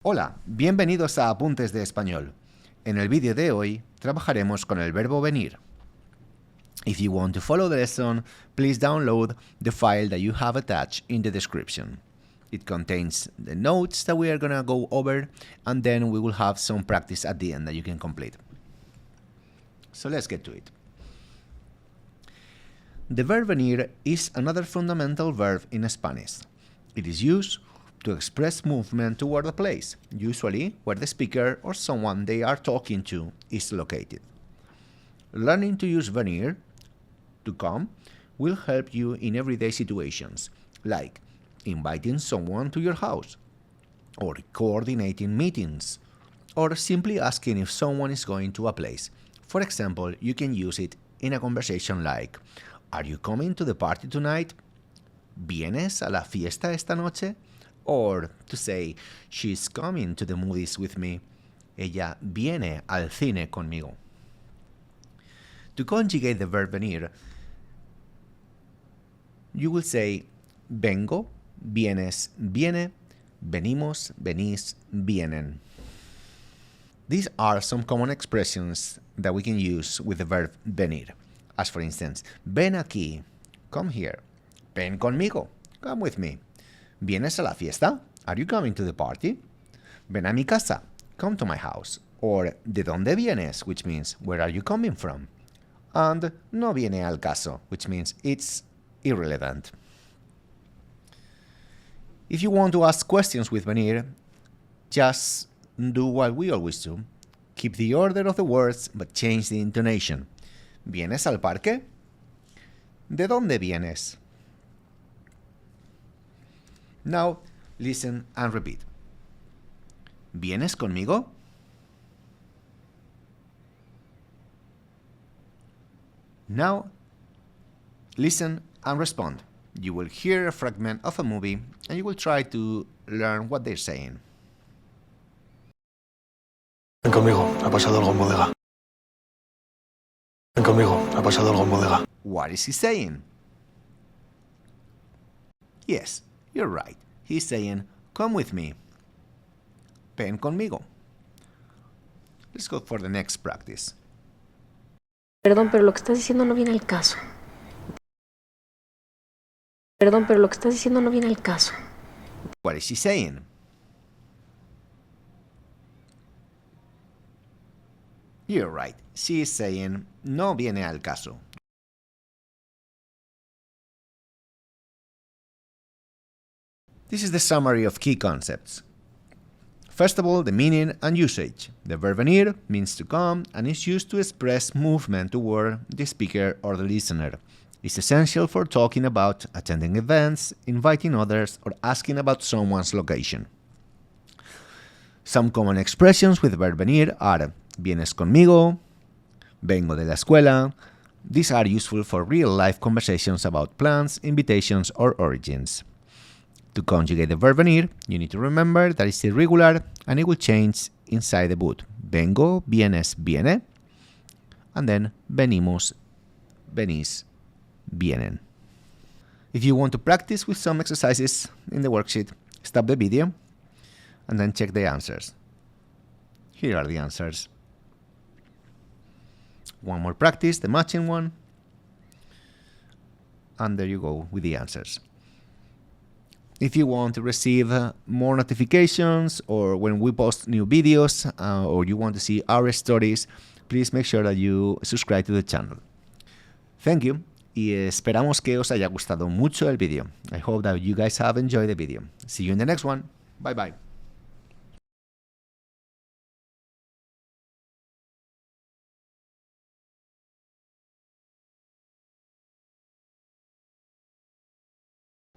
Hola, bienvenidos a Apuntes de Español. En el vídeo de hoy trabajaremos con el verbo venir. If you want to follow the lesson, please download the file that you have attached in the description. It contains the notes that we are going to go over, and then we will have some practice at the end that you can complete. So let's get to it. The verb venir is another fundamental verb in Spanish. It is used to express movement toward a place, usually where the speaker or someone they are talking to is located. Learning to use venir, to come, will help you in everyday situations, like inviting someone to your house, or coordinating meetings, or simply asking if someone is going to a place. For example, you can use it in a conversation like, "Are you coming to the party tonight? ¿Vienes a la fiesta esta noche?" Or to say, "She's coming to the movies with me." Ella viene al cine conmigo. To conjugate the verb venir, you will say, vengo, vienes, viene, venimos, venís, vienen. These are some common expressions that we can use with the verb venir. As for instance, ven aquí, come here. Ven conmigo, come with me. ¿Vienes a la fiesta? Are you coming to the party? Ven a mi casa, come to my house. Or, ¿de dónde vienes? Which means, where are you coming from? And no viene al caso, which means it's irrelevant. If you want to ask questions with venir, just do what we always do. Keep the order of the words, but change the intonation. ¿Vienes al parque? ¿De dónde vienes? Now, listen and repeat. ¿Vienes conmigo? Now, listen and respond. You will hear a fragment of a movie and you will try to learn what they're saying. Ven conmigo, ha pasado algo en bodega. Ven conmigo, ha pasado algo en bodega. What is he saying? Yes, you're right. He's saying, come with me. Ven conmigo. Let's go for the next practice. Perdón, pero lo que estás diciendo no viene al caso. Perdón, pero lo que estás diciendo no viene al caso. What is she saying? You're right. She is saying, no viene al caso. This is the summary of key concepts. First of all, the meaning and usage. The verb venir means to come and is used to express movement toward the speaker or the listener. It's essential for talking about attending events, inviting others, or asking about someone's location. Some common expressions with the verb venir are vienes conmigo, vengo de la escuela. These are useful for real-life conversations about plans, invitations, or origins. To conjugate the verb venir, you need to remember that it's irregular and it will change inside the boot. Vengo, vienes, viene, and then venimos, venís, vienen. If you want to practice with some exercises in the worksheet, stop the video and then check the answers. Here are the answers. One more practice, the matching one, and there you go with the answers. If you want to receive more notifications or when we post new videos or you want to see our stories, please make sure that you subscribe to the channel. Thank you y esperamos que os haya gustado mucho el vídeo. I hope that you guys have enjoyed the video. See you in the next one. Bye bye.